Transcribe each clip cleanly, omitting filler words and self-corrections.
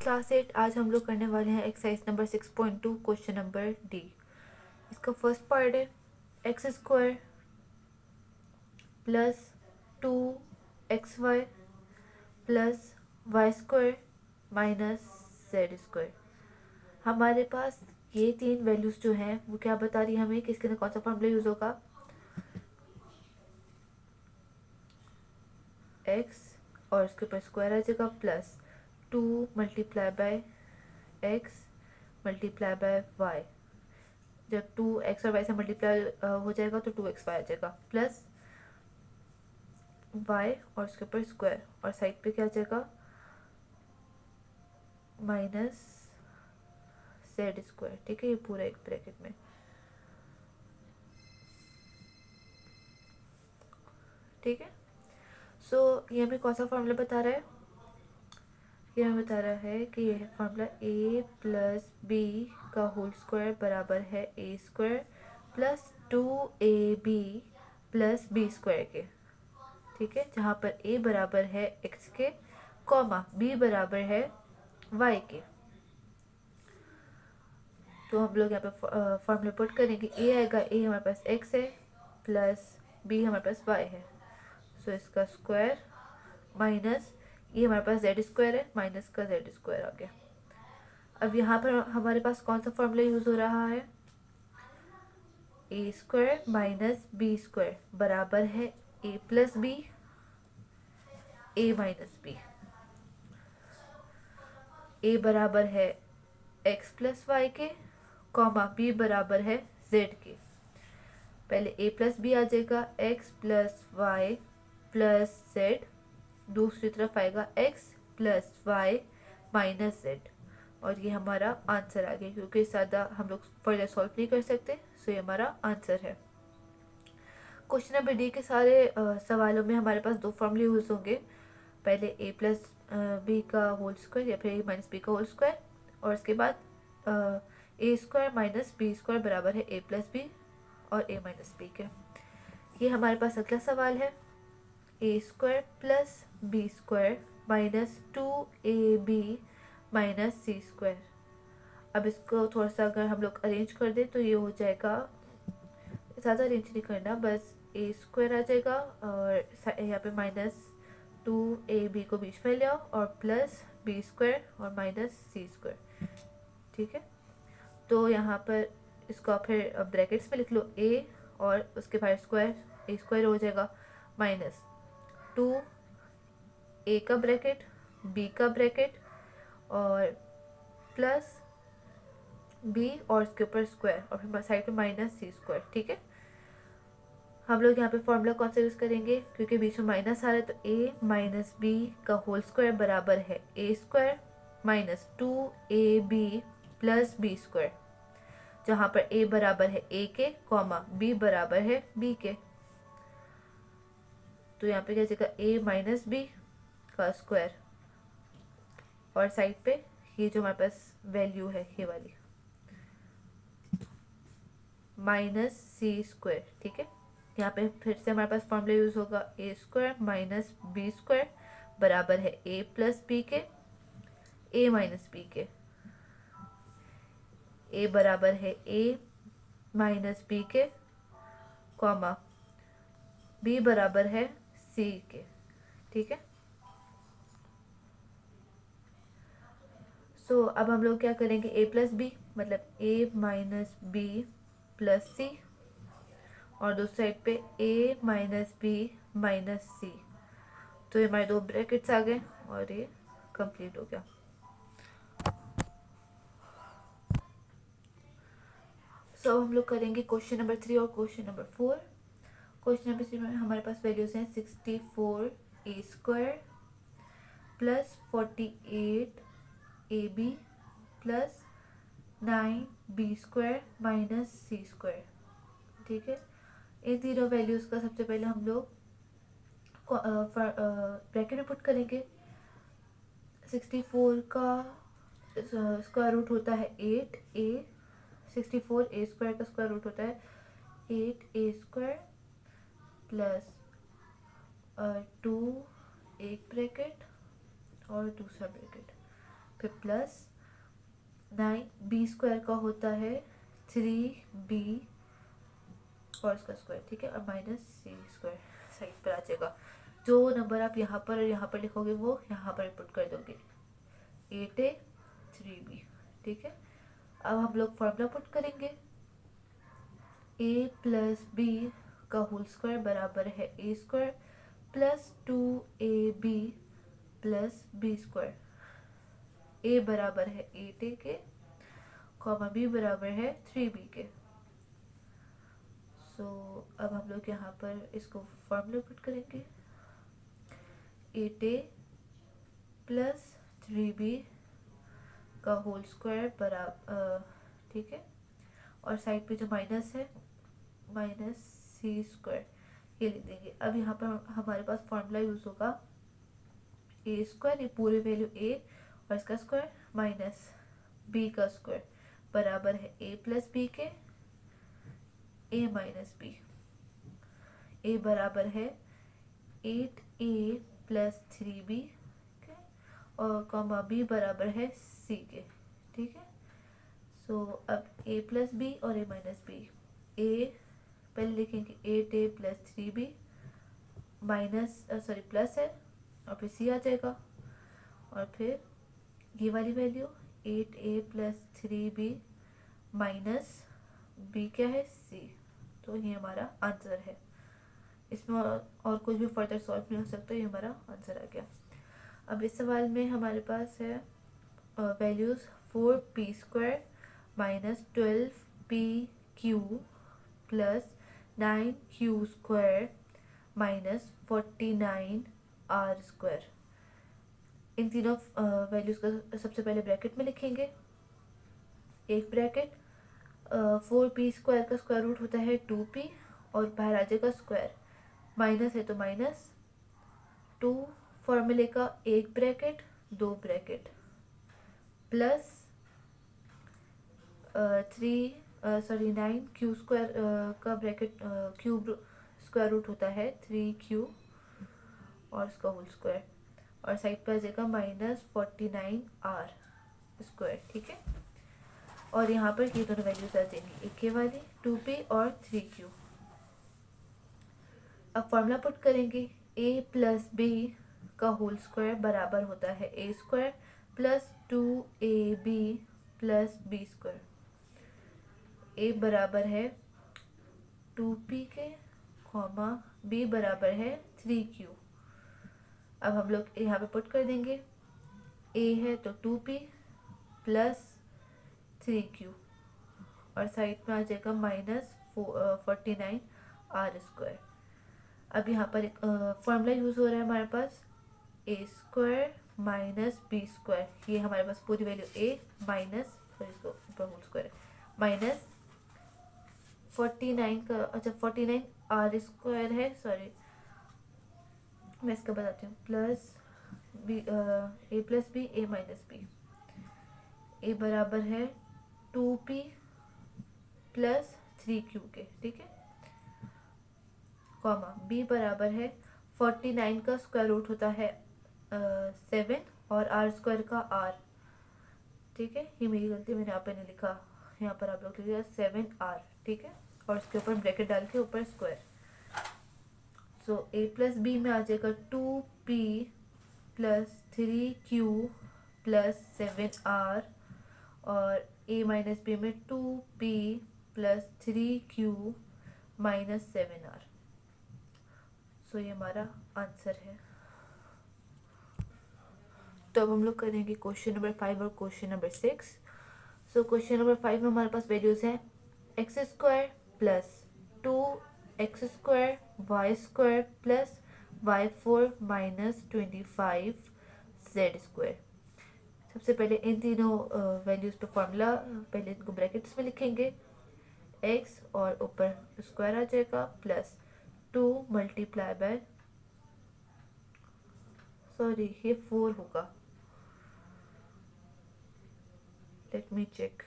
Class 8 आज हम लोग करने वाले हैं exercise number 6.2 question number d. इसका फर्स्ट पार्ट है x square plus 2xy plus y square minus z square. हमारे पास ये तीन वैल्यूज जो हैं वो क्या बता रही है हमें कि इसके अंदर कौन सा फॉर्मूला यूज होगा। एक्स और इसके ऊपर स्क्वायर आ जाएगा plus 2 multiply by x multiply by y. जब 2x और y से मल्टीप्लाई हो जाएगा तो 2xy आ जाएगा प्लस y और उसके ऊपर स्क्वायर और साइड पे क्या आ जाएगा माइनस जेड स्क्वायर। ठीक है, ये पूरा एक ब्रैकेट में। ठीक है, सो ये हमें कौन सा फॉर्मूला बता रहा है। ये हमें बता रहा है कि यह फॉर्मूला a प्लस बी का होल स्क्वायर बराबर है a square plus 2ab plus b square के। ठीक है, जहाँ पर a बराबर है x के कॉमा b बराबर है y के। तो हम लोग यहाँ पे फॉर्मूला पुट करेंगे। a आएगा, a हमारे पास x है प्लस b हमारे पास y है, सो इसका स्क्वायर माइनस ये हमारे पास जेड स्क्वायर है माइनस का जेड स्क्वायर आ गया। अब यहाँ पर हमारे पास कौन सा फॉर्मूला यूज हो रहा है, a square minus b square बराबर है a plus b a minus b. A बराबर है एक्स प्लस वाई के कॉमा बी बराबर है जेड के। पहले ए प्लस बी आ जाएगा x plus y plus z, दूसरी तरफ आएगा x plus y minus z और ये हमारा आंसर आ गया। क्योंकि ज़्यादा हम लोग फर्दर सॉल्व नहीं कर सकते, सो ये हमारा आंसर है। क्वेश्चन नंबर डी के सारे सवालों में हमारे पास दो फॉर्मूले यूज होंगे। पहले ए प्लस बी का होल स्क्वायर या फिर ए माइनस बी का होल स्क्वायर और उसके बाद ए स्क्वायर माइनस बी स्क्वायर बराबर है ए प्लस बी और ए माइनस बी के। ये हमारे पास अगला सवाल है a square plus b square minus 2ab minus c square. अब इसको थोड़ा सा अगर हम लोग अरेंज कर दें तो ये हो जाएगा, ज़्यादा अरेंज नहीं करना, बस ए स्क्वायर आ जाएगा और यहाँ पे माइनस 2ab को बीच में ले आओ और प्लस बी स्क्वायर और माइनस सी स्क्वायर। ठीक है, तो यहाँ पर इसको आप फिर ब्रैकेट्स में लिख लो ए और उसके बाद स्क्वायर, ए स्क्वायर हो जाएगा माइनस 2 ए का ब्रैकेट बी का ब्रैकेट और प्लस बी और उसके ऊपर स्क्वायर और फिर साइड पे माइनस सी स्क्वायर। ठीक है, हम लोग यहाँ पे फॉर्मूला कौन सा यूज़ करेंगे, क्योंकि बीच में माइनस आ रहा है तो ए माइनस बी का होल स्क्वायर बराबर है a square minus 2ab plus b square, जहाँ पर ए बराबर है ए के कॉमा बी बराबर है बी के। तो यहाँ पे क्या जाएगा ए माइनस बी का स्क्वायर और साइड पे ये जो हमारे पास वैल्यू है ये वाली माइनस सी स्क्वायर। ठीक है, यहाँ पे फिर से हमारे पास फॉर्मूला यूज होगा ए स्क्वायर माइनस बी स्क्वायर बराबर है ए प्लस बी के ए माइनस बी के। ए बराबर है ए माइनस बी के कॉमा बी बराबर है सी के। ठीक है, सो अब हम लोग क्या करेंगे ए प्लस बी मतलब ए माइनस बी प्लस सी और दूसरी साइड पे ए माइनस बी माइनस सी। तो ये हमारे दो ब्रैकेट्स आ गए और ये कंप्लीट हो गया। सो अब हम लोग करेंगे क्वेश्चन नंबर 3 और क्वेश्चन नंबर 4। क्वेश्चन नंबर 3 में हमारे पास वैल्यूज हैं 64 a square plus 48 a b plus 9 b square minus c square. ठीक है, इन तीनों वैल्यूज़ का सबसे पहले हम लोग ब्रैकेट में पुट करेंगे। 64 का स्क्वायर रूट होता है 8a, 64 ए स्क्वायर का स्क्वायर रूट होता है 8a स्क्वायर प्लस 2 एक ब्रैकेट और दूसरा ब्रैकेट फिर प्लस 9b² का होता है 3b और इसका स्क्वायर, ठीक है, और माइनस c² साइड पर आ जाएगा। जो नंबर आप यहाँ पर और यहाँ पर लिखोगे वो यहाँ पर पुट कर दोगे, 8a 3b, ठीक है। अब हम लोग फॉर्मूला पुट करेंगे, a प्लस b का होल स्क्वायर बराबर है a² plus 2ab plus b²। a बराबर है 8a के, कॉमा b बराबर है 3b के। सो अब हम लोग यहाँ पर इसको फॉर्मूला पुट करेंगे, 8a प्लस 3b का होल स्क्वायर बराबर, ठीक है, और साइड पे जो माइनस है माइनस c² ये लिख देंगे। अब यहाँ पर हमारे पास फॉर्मूला यूज होगा a², ये पूरे वैल्यू a और इसका स्क्वायर माइनस b का स्क्वायर बराबर है a प्लस b के, a माइनस b। a बराबर है 8a प्लस 3b और कॉमा b बराबर है c के, ठीक है। सो अब a प्लस b और a माइनस b, a पहले लिखेंगे 8a plus 3b minus plus है और फिर c आ जाएगा, और फिर ये वाली value 8a plus 3b minus b क्या है c। तो ये हमारा आंसर है। इसमें और कुछ भी फर्दर सॉल्व नहीं हो सकता, ये हमारा आंसर आ गया। अब इस सवाल में हमारे पास है values 4p² minus 12pq plus 9q² minus 49r²। इन तीनों वैल्यूज का सबसे पहले ब्रैकेट में लिखेंगे, एक ब्रैकेट 4p² का स्क्वायर रूट होता है 2p और बाहर आ जाएगा स्क्वायर, माइनस है तो माइनस 2 फॉर्मूले का एक ब्रैकेट, दो ब्रैकेट, प्लस 9q² का ब्रैकेट क्यूब स्क्वायर रूट होता है 3q और इसका होल स्क्वायर, और साइड पर आ जाएगा माइनस 49r², ठीक है। और यहाँ पर ये दोनों वैल्यूज आ जाएंगी, एक ये वाली 2p और 3q। अब फॉर्मूला पुट करेंगे, a प्लस b का होल स्क्वायर बराबर होता है a² plus 2ab plus b²। a बराबर है 2p के, कॉमा b बराबर है 3q। अब हम लोग यहाँ पे पुट कर देंगे, a है तो 2p प्लस 3q और साइड में आ जाएगा माइनस 49r²। अब यहाँ पर एक फॉर्मूला यूज हो रहा है हमारे पास, a² माइनस b²। ये हमारे पास पूरी वैल्यू a माइनस इसको होल स्क्वायर माइनस 49 का, अच्छा 49r² है, सॉरी मैं इसका बताती हूँ, plus b a plus b a minus b। a बराबर है 2p प्लस 3q के, ठीक है, कॉमा b बराबर है 49 का स्क्वायर रूट होता है 7 और r² का r, ठीक है। ये मेरी गलती, मैंने यहाँ पे नहीं लिखा, यहाँ पर आप लोग लिखिएगा 7r, ठीक है, और उसके ऊपर ब्रैकेट डाल के ऊपर square. So a plus b में आ जाएगा 2p plus 3q plus 7r और a माइनस b में 2p plus 3q minus 7r। सो ये हमारा आंसर है। तो अब हम लोग करेंगे क्वेश्चन नंबर 5 और question number 6। So question number 5 में हमारे पास वैल्यूज हैं x² plus 2x² y² plus y4 minus 25z²। सबसे पहले इन तीनों वैल्यूज पे फॉर्मूला, पहले इनको ब्रैकेट्स में लिखेंगे, x और ऊपर स्क्वायर आ जाएगा प्लस 2 मल्टीप्लाई बाय, सॉरी ये 4 होगा, लेट मी चेक,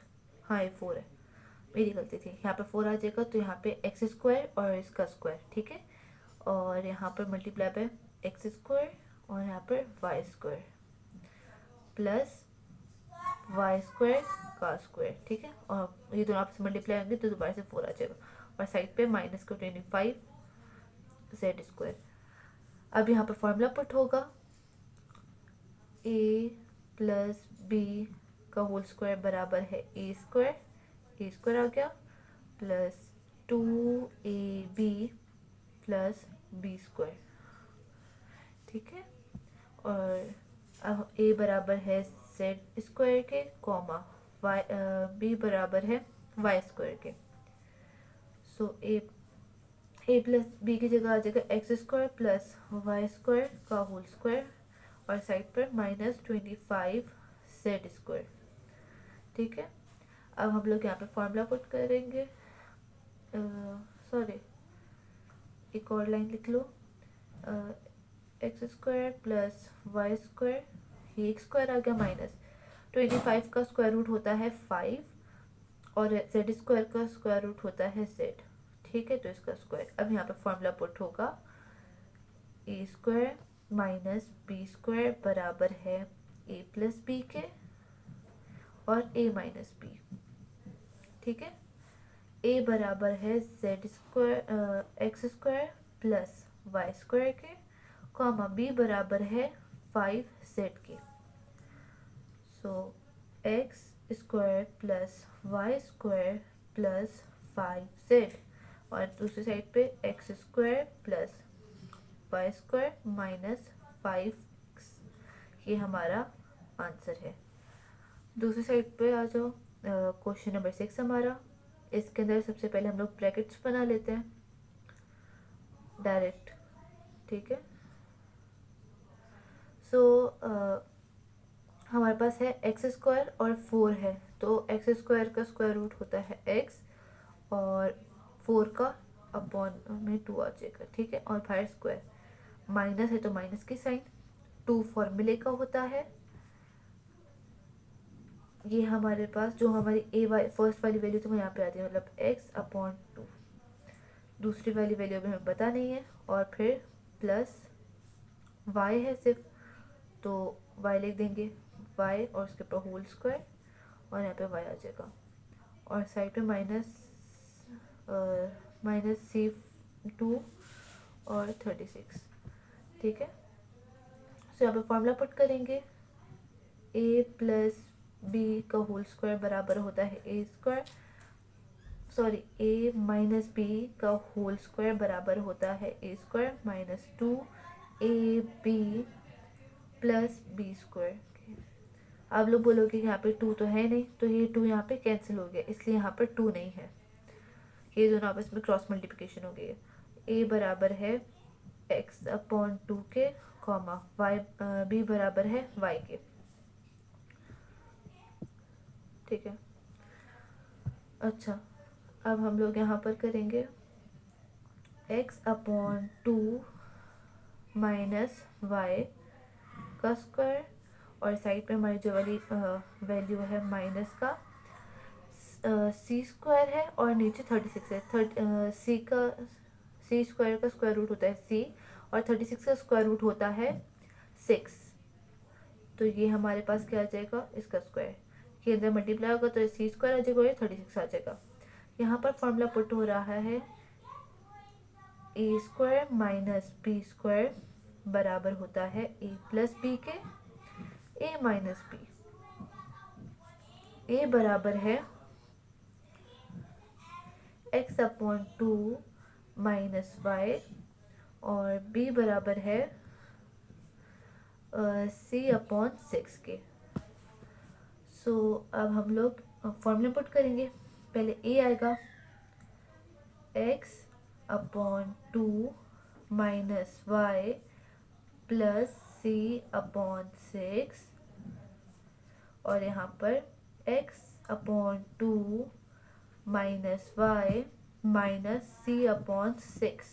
हाँ ये 4 है, मेरी गलती थी, यहाँ पे 4 आ जाएगा तो यहाँ पे x² और इसका स्क्वायर, ठीक है, और यहाँ पर मल्टीप्लाई बाय x² और यहाँ पर y² प्लस वाई स्क्वायर का स्क्वायर, ठीक है। और ये दोनों आपस में मल्टीप्लाई होंगे तो दोबारा से 4 आ जाएगा, और साइड पे माइनस का 25 जेड स्क्वायर। अब यहाँ पे फॉर्मूला पुट होगा, ए प्लस बी का होल स्क्वायर बराबर है ए स्क्वायर आ गया, plus 2ab plus b square, ठीक है। और अब a बराबर है जेड स्क्वायर के, कॉमा वाई b बराबर है वाई स्क्वायर के। सो ए प्लस बी की जगह आ जाएगा x square plus y square का होल स्क्वायर, और साइड पर -25 जेड स्क्वायर, ठीक है। अब हम लोग यहाँ पे फॉर्मूला पुट करेंगे, सॉरी एक और लाइन लिख लो, x square plus y square, ये एक स्क्वायर आ गया, माइनस 25 का स्क्वायर रूट होता है 5, और जेड स्क्वायर का स्क्वायर रूट होता है जेड, ठीक है। तो इसका स्क्वायर, अब यहाँ पे फॉर्मूला पुट होगा, ए स्क्वायर माइनस बी स्क्वायर बराबर है ए प्लस बी के और ए माइनस बी, ठीक है। ए बराबर है z square x square plus y square के, कॉमा बी बराबर है 5 जेड के। So x square plus y square plus 5 z, और दूसरी साइड पे x square plus y square minus 5, ये हमारा आंसर है। दूसरी साइड पे आ जाओ, क्वेश्चन नंबर 6 हमारा। इसके अंदर सबसे पहले हम लोग ब्रैकेट्स बना लेते हैं डायरेक्ट, ठीक है। सो हमारे पास है एक्स स्क्वायर और 4 है, तो एक्स स्क्वायर का स्क्वायर रूट होता है एक्स, और 4 का अपॉन में 2 आ जाएगा, ठीक है। और बाहर स्क्वायर माइनस है तो माइनस की साइन, 2 फॉर्मूले का होता है। ये हमारे पास जो हमारी ए वाई फर्स्ट वाली वैल्यू तो वो यहाँ पे आती है, मतलब एक्स अपॉन 2, दूसरी वाली वैल्यू भी हमें पता नहीं है, और फिर प्लस वाई है सिर्फ, तो वाई लिख देंगे, वाई और उसके ऊपर होल स्क्वायर, और यहाँ पे वाई आ जाएगा, और साइड पे -c2 और 36, ठीक है। सो यहाँ पे फॉर्मूला पुट करेंगे, ए प्लस बी का होल स्क्वायर बराबर होता है a square, sorry a minus b का होल स्क्वायर बराबर होता है a square minus 2ab plus b square. आप लोग बोलोगे कि यहाँ पे 2 तो है नहीं, तो ये 2 यहाँ पे कैंसिल हो गया, इसलिए यहाँ पर 2 नहीं है, ये दोनों आपस में क्रॉस मल्टीप्लिकेशन हो गई है। ए बराबर है एक्स अपॉन 2 के, कॉमा वाई बी बराबर है वाई के, ठीक है। अच्छा, अब हम लोग यहाँ पर करेंगे एक्स अपॉन 2 माइनस वाई का स्क्वायर, और साइड पे हमारी जो वाली वैल्यू है माइनस का सी स्क्वायर है, और नीचे 36 है। सी स्क्वायर का स्क्वायर रूट होता है सी, और 36 का स्क्वायर रूट होता है 6, तो ये हमारे पास क्या आ जाएगा, इसका स्क्वायर, ये अंदर मल्टीप्लाई होगा तो सी स्क्वायर आ जाएगा और 36 आ जाएगा। यहाँ पर फॉर्मूला पुट हो रहा है a square minus b square बराबर होता है ए प्लस बी के, ए माइनस बी, ए बराबर है एक्स अपॉन 2 माइनस वाई, और बी बराबर है सी अपॉन 6 के। सो अब हम लोग फॉर्मूला पुट करेंगे, पहले ए आएगा x upon 2 minus y plus c upon 6, और यहाँ पर x upon 2 minus y minus c upon 6।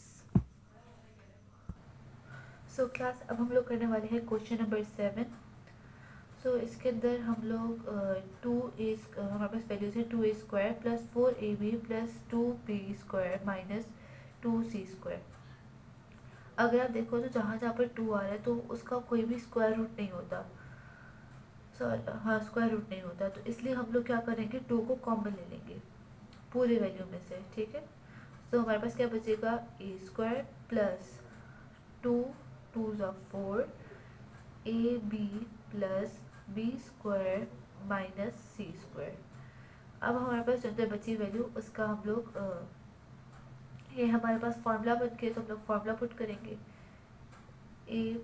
So class, अब हम लोग करने वाले हैं क्वेश्चन नंबर 7। सो इसके अंदर हम लोग हमारे पास वैल्यूज है 2a square plus 4ab plus 2b square minus 2c square. अगर आप देखो तो जहाँ जहाँ पर 2 आ रहा है तो उसका कोई भी स्क्वायर रूट नहीं होता। सॉरी हाँ स्क्वायर रूट नहीं होता, तो इसलिए हम लोग क्या करेंगे, 2 को कॉमन ले लेंगे पूरे वैल्यू में से, ठीक है। तो हमारे पास क्या बचेगा, ए स्क्वायर प्लस 2 2 ज़ा 4 a b plus b square minus c square. अब हमारे पास जो बची वैल्यू उसका हम लोग ये हमारे पास फॉर्मूला बन के, तो हम लोग फॉर्मूला पुट करेंगे, ए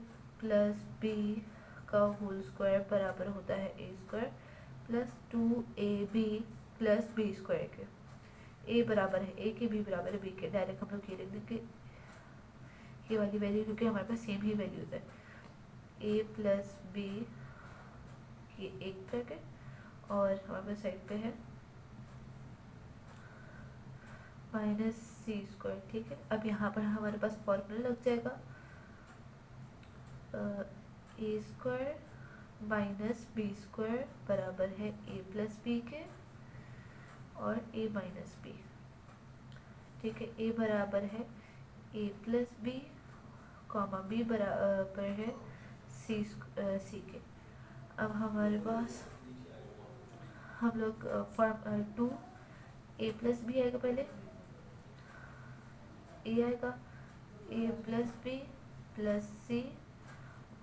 प्लस बी का होल स्क्वायर बराबर होता है a square plus 2ab plus b square के। ए बराबर है ए के, बी बराबर है बी के, डायरेक्ट हम लोग ये लिख देंगे ये वाली वैल्यू, क्योंकि हमारे पास सेम ही वैल्यूज है। ए प्लस बी ये एक ब्रैकेट और हमारे पास साइड पे है माइनस सी स्क्वायर, ठीक है। अब यहाँ पर हमारे पास फॉर्मूला लग जाएगा, ए स्क्वायर माइनस बी स्क्वायर बराबर है ए प्लस बी के और ए माइनस बी, ठीक है। ए बराबर है a plus B comma b बराबर है सी के। अब हमारे पास हम लोग फॉर्म 2 ए प्लस बी आएगा, पहले ए आएगा ए प्लस बी प्लस सी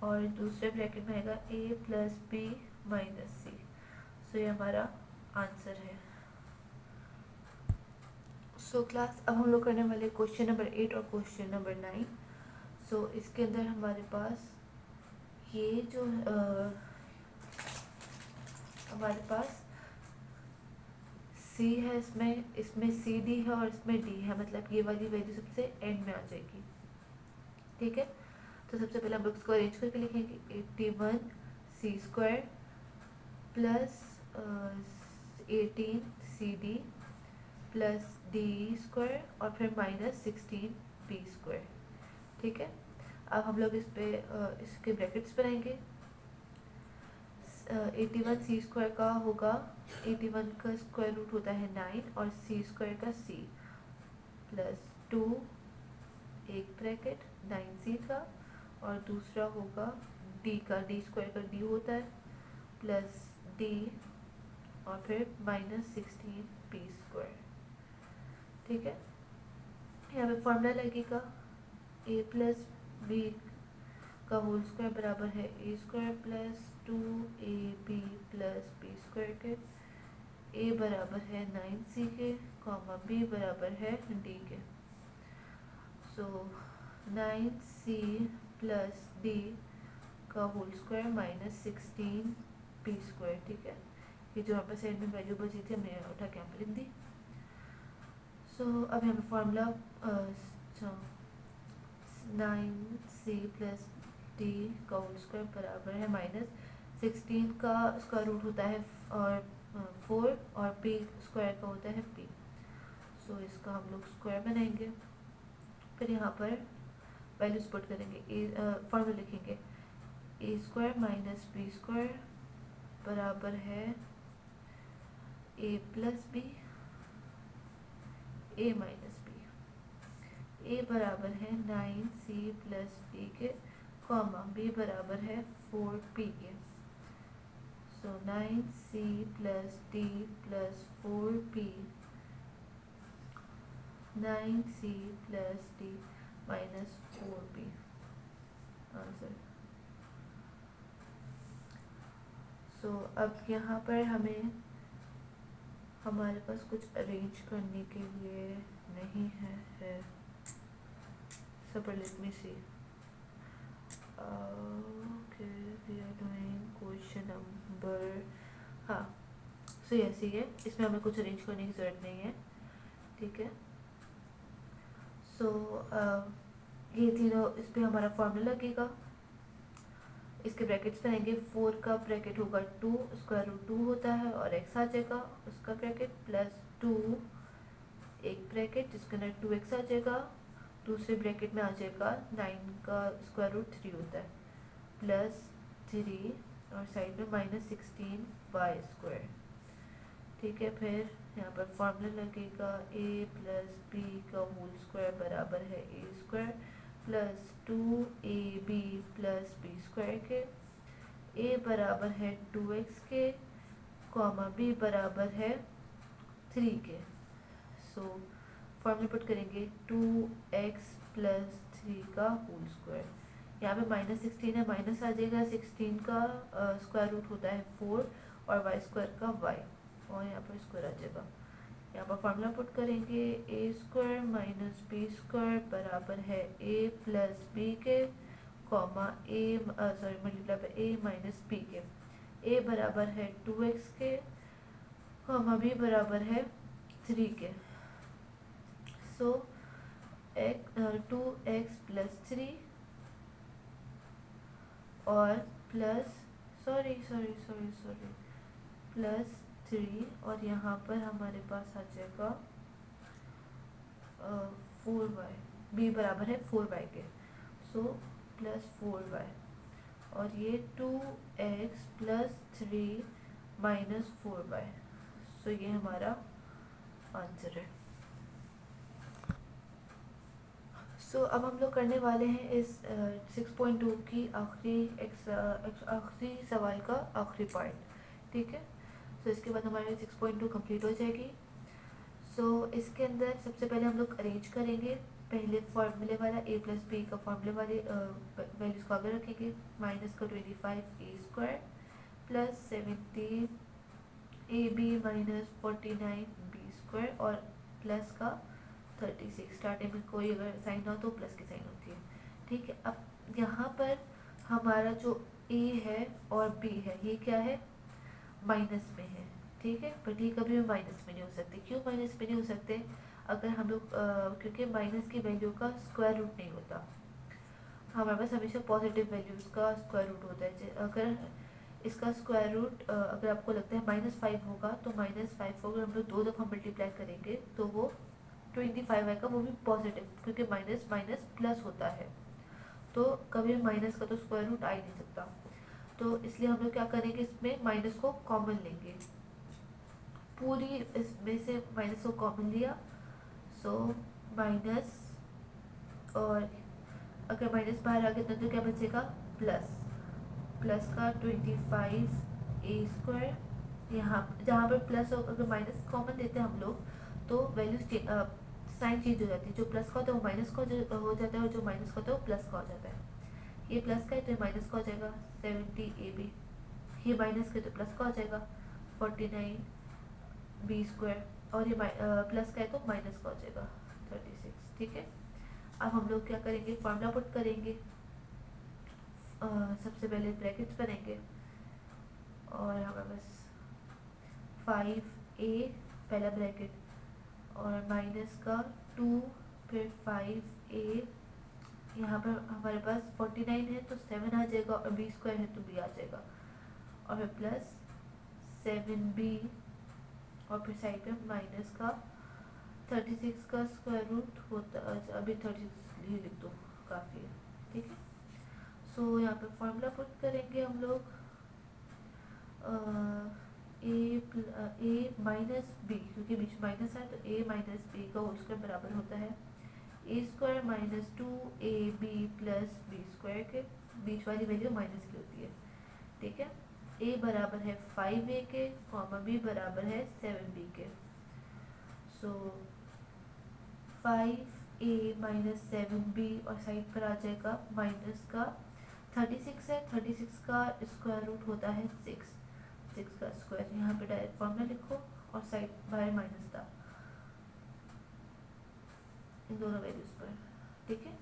और दूसरे ब्रैकेट में आएगा ए प्लस बी माइनस सी। सो ये हमारा आंसर है। सो क्लास अब हम लोग करने वाले क्वेश्चन नंबर 8 और क्वेश्चन नंबर 9। सो इसके अंदर हमारे पास ये जो हमारे पास सी है, इसमें सी डी है और इसमें डी है, मतलब ये वाली वैल्यू सबसे एंड में आ जाएगी, ठीक है। तो सबसे पहले हम लोग इसको अरेंज करके लिखेंगे, 81 c square plus 18 c d plus d square और फिर माइनस 16 बी स्क्वायर, ठीक है। अब हम लोग इस पे इसके ब्रैकेट्स बनाएंगे। 81 सी स्क्वायर का होगा, 81 का स्क्वायर रूट होता है 9 और सी स्क्वायर का सी प्लस 2 एक ब्रैकेट 9c का और दूसरा होगा डी का, डी स्क्वायर का डी होता है प्लस डी और फिर माइनस 16 बी स्क्वायर, ठीक है। यहाँ पे फॉर्मूला लगेगा ए प्लस बी का होल स्क्वायर बराबर है a square plus 2ab plus b square के। ए बराबर है 9c के कॉमा बी बराबर है डी के। सो 9c प्लस डी का whole square minus 16 b square, ठीक है। ये जो यहाँ पर साइड में वैल्यू बची थी हमने उठा के यहाँ पर लिख दी। सो अब यहाँ पे फॉर्मूला 9c प्लस डी का होल स्क्वायर बराबर है माइनस 16 का स्क्वायर रूट होता है और 4 और p स्क्वायर का होता है p। सो इसका हम लोग स्क्वायर बनाएंगे, फिर यहाँ पर वैल्यूज पुट करेंगे, फॉर्मूला लिखेंगे a square minus b square बराबर है a plus b a minus b. A बराबर है 9c प्लस डी के कॉमा बी बराबर है 4p के। So 9c plus d plus 4p 9c plus d minus 4p answer. So अब यहाँ पर हमें हमारे पास कुछ अरेंज करने के लिए नहीं है सब let me see. Okay we are doing question number, हाँ सो ऐसे ही है, इसमें हमें कुछ अरेंज करने की ज़रूरत नहीं है, ठीक है। सो ये तीनों, इस पर हमारा फॉर्मूला लगेगा, इसके ब्रैकेट्स बनाएंगे। 4 का ब्रैकेट होगा 2 स्क्वायर रूट 2 होता है और x आ जाएगा उसका ब्रैकेट प्लस 2 एक ब्रैकेट जिसके अंदर 2x आ जाएगा, दूसरे ब्रैकेट में आ जाएगा 9 का स्क्वायर रूट 3 होता है प्लस 3 और साइड में माइनस 16 वाई स्क्वायर, ठीक है। फिर यहाँ पर फॉर्मूला लगेगा a प्लस बी का होल स्क्वायर बराबर है a square plus 2ab plus b square के। ए बराबर है 2x के, कॉमा बी बराबर है 3 के। सो फॉर्मूला पुट करेंगे 2x प्लस 3 का होल स्क्वायर। यहाँ पे -16 है, माइनस आ जाएगा, 16 का स्क्वायर रूट होता है 4 और वाई स्क्वायर का y, और यहाँ पर स्क्वायर आ जाएगा। यहाँ पर फॉर्मूला पुट करेंगे a square minus b square बराबर है ए प्लस बी के, comma a sorry multiply by a minus b के। ए बराबर है 2x के, कॉमा बी बराबर है 3 के। सो 2x प्लस 3 और प्लस प्लस 3, और यहाँ पर हमारे पास आ जाएगा 4y, b बराबर है 4y के। सो प्लस 4y, और ये 2x प्लस 3 माइनस 4y। सो ये हमारा आंसर है। सो अब हम लोग करने वाले हैं इस 6.2 की आखिरी सवाल का आखिरी पॉइंट, ठीक है। सो इसके बाद हमारी 6.2 कंप्लीट हो जाएगी। सो इसके अंदर सबसे पहले हम लोग अरेंज करेंगे। पहले फॉर्मूले वाला a प्लस बी का फॉर्मूले वाले वैल्यूज को आगे रखेंगे। माइनस का 25 a square plus 70 a b minus 49 b square, और प्लस का 36। स्टार्टिंग में कोई अगर साइन हो तो प्लस की साइन होती है, ठीक है। अब यहाँ पर हमारा जो a है और b है ये क्या है, माइनस में है, ठीक है। बट ये कभी भी माइनस में नहीं हो सकते। क्यों माइनस में नहीं हो सकते, अगर हम लोग क्योंकि माइनस की वैल्यू का स्क्वायर रूट नहीं होता, हमारे पास हमेशा पॉजिटिव वैल्यूज का स्क्वायर रूट होता है। अगर इसका स्क्वायर रूट अगर आपको लगता है -5 होगा, तो -5 को अगर हम लोग 2 दफ़ा मल्टीप्लाई करेंगे तो वो 25 आएगा, वो भी पॉजिटिव, क्योंकि माइनस माइनस प्लस होता है, तो कभी माइनस का तो स्क्वायर रूट आ ही नहीं सकता। तो इसलिए हम लोग क्या करेंगे, इसमें माइनस को कॉमन लेंगे, पूरी इसमें से माइनस को कॉमन लिया। सो माइनस, और अगर माइनस बाहर आ गया तो क्या बचेगा, प्लस। प्लस का 25 ए स्क्वायर, यहाँ जहाँ पर प्लस अगर माइनस कॉमन लेते हैं हम लोग तो वैल्यू साइन चेंज हो जाती है। जो प्लस का होता है वो माइनस का हो जाता है, और जो माइनस का होता है वो प्लस का हो जाता है। ये प्लस का है तो ये माइनस का हो जाएगा 70 ए बी, ये माइनस का है तो प्लस का हो जाएगा 49 बी स्क्वायर, और ये प्लस का है तो माइनस का हो जाएगा 36, ठीक है। अब हम लोग क्या करेंगे, फॉर्मूला पुट करेंगे। सबसे पहले ब्रैकेट्स बनेंगे, और हमें बस 5a पहला ब्रैकेट, और माइनस का 2, फिर 5a, यहाँ पर हमारे पास 49 है तो 7 आ जाएगा, और b स्क्वायर है तो b आ जाएगा, और फिर प्लस 7b, और फिर साइड पे माइनस का 36 का स्क्वायर रूट होता, अभी 36 ही लिख दो काफ़ी है, ठीक है। सो यहाँ पे फॉर्मूला पुट करेंगे हम लोग, ए माइनस बी, क्योंकि बीच माइनस है तो a माइनस बी का होल स्क्वायर बराबर होता है a square minus 2ab plus b square के। बीच वाली वैल्यू माइनस की होती है, ठीक है। a बराबर है 5a के, कॉमा b बराबर है 7b के। सो 5a माइनस 7b, और साइड पर आ जाएगा माइनस का 36 है, 36 का स्क्वायर रूट होता है 6 का स्क्वायर। यहाँ पे डायरेक्ट फॉर्मूला लिखो, और साइड बाहर माइनस था इन दोनों वैल्यूज पर, ठीक है।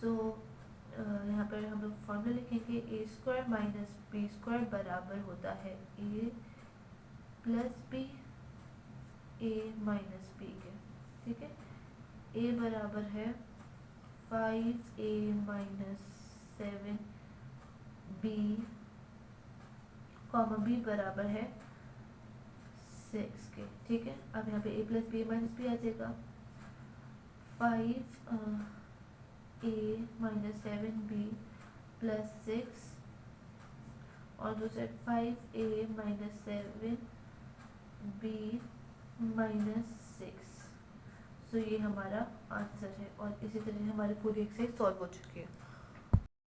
सो यहाँ पर हम लोग फॉर्मूला लिखेंगे, a square minus b square बराबर होता है a plus b, a minus b के, ठीक है। ए बराबर है 5a minus 7b, comma b बराबर है 6 के, ठीक है। अब यहाँ पे a plus b minus b आ जाएगा, 5a माइनस 7b प्लस 6, और दूसरा 5a माइनस 7b माइनस 6। सो ये हमारा आंसर है, और इसी तरह हमारी पूरी एक्सरसाइज सॉल्व हो चुकी है।